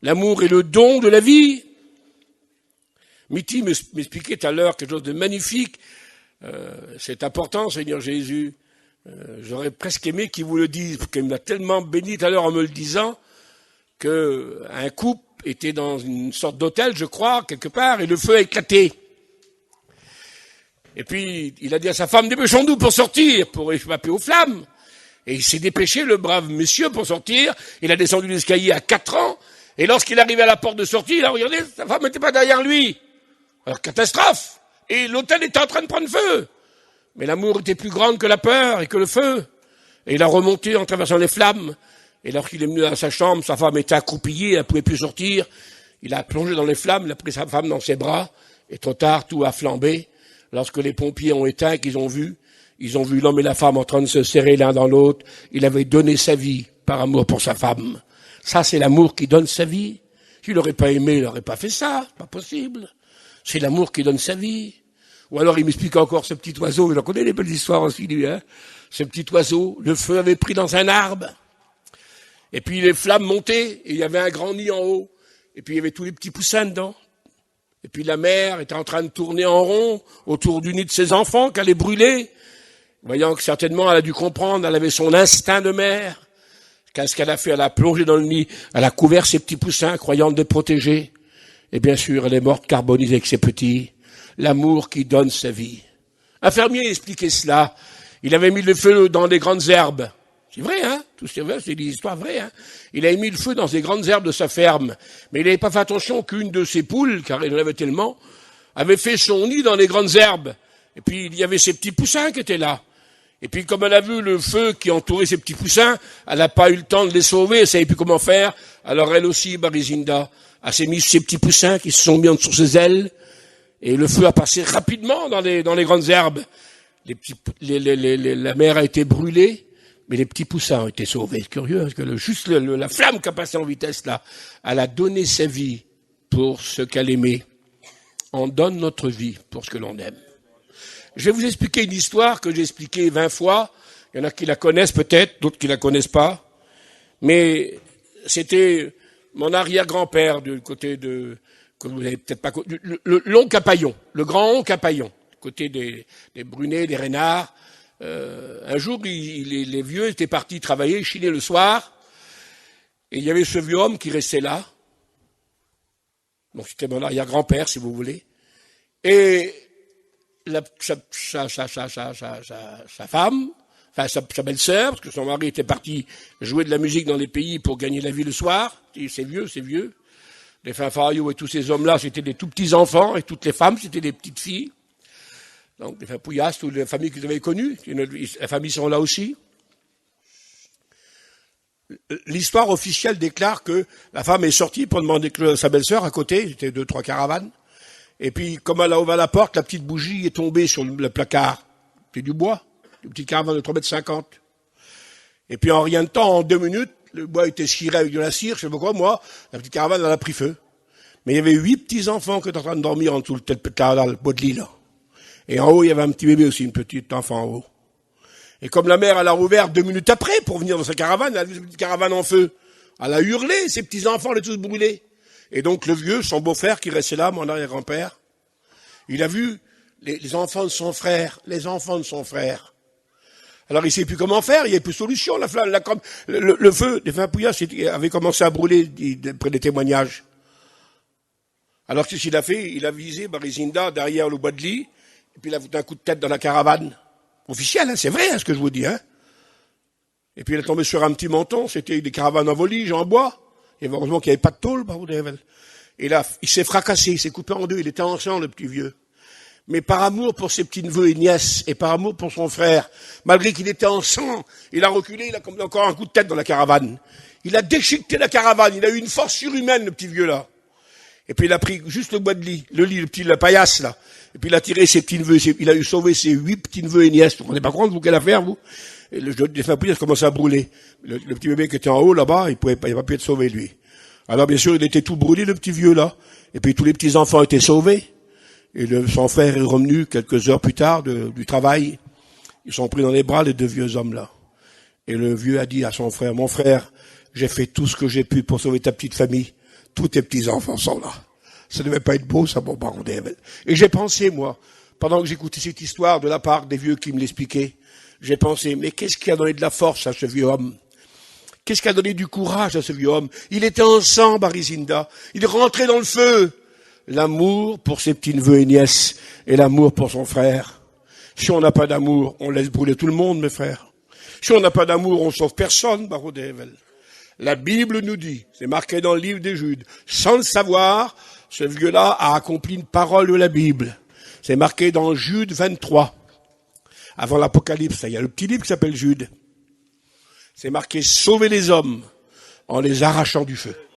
L'amour est le don de la vie. Mitty m'expliquait tout à l'heure quelque chose de magnifique. C'est important, Seigneur Jésus. J'aurais presque aimé qu'il vous le dise, parce qu'il m'a tellement béni tout à l'heure en me le disant, qu'un couple était dans une sorte d'hôtel, je crois, quelque part, et le feu a éclaté. Et puis, il a dit à sa femme, dépêchons-nous pour sortir, pour échapper aux flammes. Et il s'est dépêché, le brave monsieur, pour sortir. Il a descendu l'escalier à 4 ans. Et lorsqu'il arrivait à la porte de sortie, il a regardé, sa femme n'était pas derrière lui. Alors, catastrophe. Et l'hôtel était en train de prendre feu. Mais l'amour était plus grand que la peur et que le feu. Et il a remonté en traversant les flammes. Et lorsqu'il est venu dans sa chambre, sa femme était accroupillée, elle ne pouvait plus sortir. Il a plongé dans les flammes, il a pris sa femme dans ses bras. Et trop tard, tout a flambé. Lorsque les pompiers ont éteint, ils ont vu l'homme et la femme en train de se serrer l'un dans l'autre. Il avait donné sa vie par amour pour sa femme. Ça, c'est l'amour qui donne sa vie. S'il n'aurait pas aimé, il n'aurait pas fait ça. C'est pas possible. C'est l'amour qui donne sa vie. Ou alors, il m'explique encore ce petit oiseau. J'en connais les belles histoires aussi, lui, hein. Ce petit oiseau, le feu avait pris dans un arbre. Et puis, les flammes montaient. Et il y avait un grand nid en haut. Et puis, il y avait tous les petits poussins dedans. Et puis, la mère était en train de tourner en rond autour du nid de ses enfants qu'elle allait brûler. Voyant que certainement, elle a dû comprendre, elle avait son instinct de mère. Qu'est-ce qu'elle a fait? Elle a plongé dans le nid, elle a couvert ses petits poussins, croyant les protéger. Et bien sûr, elle est morte carbonisée avec ses petits. L'amour qui donne sa vie. Un fermier expliquait cela. Il avait mis le feu dans des grandes herbes. C'est vrai, hein? Tout c'est vrai, c'est des histoires vraies, hein? Il avait mis le feu dans des grandes herbes de sa ferme. Mais il n'avait pas fait attention qu'une de ses poules, car il en avait tellement, avait fait son nid dans les grandes herbes. Et puis, il y avait ses petits poussins qui étaient là. Et puis, comme elle a vu le feu qui entourait ses petits poussins, elle n'a pas eu le temps de les sauver, elle savait plus comment faire. Alors, elle aussi, Barizinda, elle s'est mise ses petits poussins qui se sont mis en dessous ses ailes. Et le feu a passé rapidement dans les grandes herbes. La mer a été brûlée, mais les petits poussins ont été sauvés. C'est curieux, parce que la flamme qui a passé en vitesse là, elle a donné sa vie pour ce qu'elle aimait. On donne notre vie pour ce que l'on aime. Je vais vous expliquer une histoire que j'ai expliquée 20 fois. Il y en a qui la connaissent peut-être, d'autres qui la connaissent pas. Mais c'était mon arrière-grand-père du côté de, que vous n'avez peut-être pas connu, le long Capaillon, le grand Long Capaillon, côté des Brunets, des Renards. Un jour, les vieux étaient partis travailler, chiner le soir, et il y avait ce vieux homme qui restait là. Donc c'était mon arrière-grand-père, si vous voulez. Et sa femme, enfin sa belle-sœur, parce que son mari était parti jouer de la musique dans les pays pour gagner la vie le soir. C'est vieux. Les Finfarios et tous ces hommes-là, c'était des tout petits enfants, et toutes les femmes, c'était des petites filles. Donc les Finfouillas, toutes les familles que vous avez connues, les familles sont là aussi. L'histoire officielle déclare que la femme est sortie pour demander que sa belle-sœur à côté, c'était 2-3 caravanes. Et puis, comme elle a ouvert la porte, la petite bougie est tombée sur le placard. C'est du bois, une petite caravane de 3,50 m. Et puis, en rien de temps, en 2 minutes, le bois était ciré avec de la cire, je sais pas quoi, moi, la petite caravane, elle a pris feu. Mais il y avait 8 petits-enfants qui étaient en train de dormir en dessous le bois de lit, là. Et en haut, il y avait un petit bébé aussi, une petite enfant en haut. Et comme la mère, elle a rouvert 2 minutes après pour venir dans sa caravane, elle a vu cette petite caravane en feu. Elle a hurlé, ses petits-enfants les tous brûlés. Et donc le vieux, son beau-frère qui restait là, mon arrière-grand-père, il a vu les enfants de son frère, Alors il sait plus comment faire, il n'y a plus de solution. Le feu des Finfouillas avait commencé à brûler d'après des témoignages. Alors qu'est-ce qu'il a fait? Il a visé Barizinda derrière le bois de lit, et puis il a foutu un coup de tête dans la caravane. Officiel, hein, c'est vrai, hein, ce que je vous dis, hein. Et puis il est tombé sur un petit menton, c'était des caravanes en volige, en bois. Et heureusement qu'il n'y avait pas de tôle, et là, il s'est fracassé, il s'est coupé en deux, il était en sang, le petit vieux. Mais par amour pour ses petits-neveux et nièces, et par amour pour son frère, malgré qu'il était en sang, il a reculé, il a comme encore un coup de tête dans la caravane. Il a déchiqueté la caravane, il a eu une force surhumaine, le petit vieux là. Et puis il a pris juste le bois de lit, la paillasse là. Et puis il a tiré ses petits-neveux, il a eu sauvé ses 8 petits-neveux et nièces. Vous ne rendez pas compte, vous, quelle affaire, vous? Et le des Finfouillas commençait à brûler. Le petit bébé qui était en haut, là-bas, il n'a pas pu être sauvé, lui. Alors, bien sûr, il était tout brûlé, le petit vieux, là. Et puis, tous les petits-enfants étaient sauvés. Et son frère est revenu quelques heures plus tard du travail. Ils sont pris dans les bras, les 2 vieux hommes, là. Et le vieux a dit à son frère, mon frère, j'ai fait tout ce que j'ai pu pour sauver ta petite famille. tous tes petits-enfants sont là. Ça devait pas être beau, ça, mon baron d'Evel. Et j'ai pensé, moi, pendant que j'écoutais cette histoire de la part des vieux qui me l'expliquaient, j'ai pensé, mais qu'est-ce qui a donné de la force à ce vieux homme? Qu'est-ce qui a donné du courage à ce vieux homme? Il était ensemble, Barizinda. Il est rentré dans le feu. L'amour pour ses petits-neveux et nièces, et l'amour pour son frère. Si on n'a pas d'amour, on laisse brûler tout le monde, mes frères. Si on n'a pas d'amour, on sauve personne, baron d'Evel. La Bible nous dit, c'est marqué dans le livre des Judes, sans le savoir, ce vieux-là a accompli une parole de la Bible. C'est marqué dans Jude 23. Avant l'Apocalypse, il y a le petit livre qui s'appelle Jude. C'est marqué sauver les hommes en les arrachant du feu.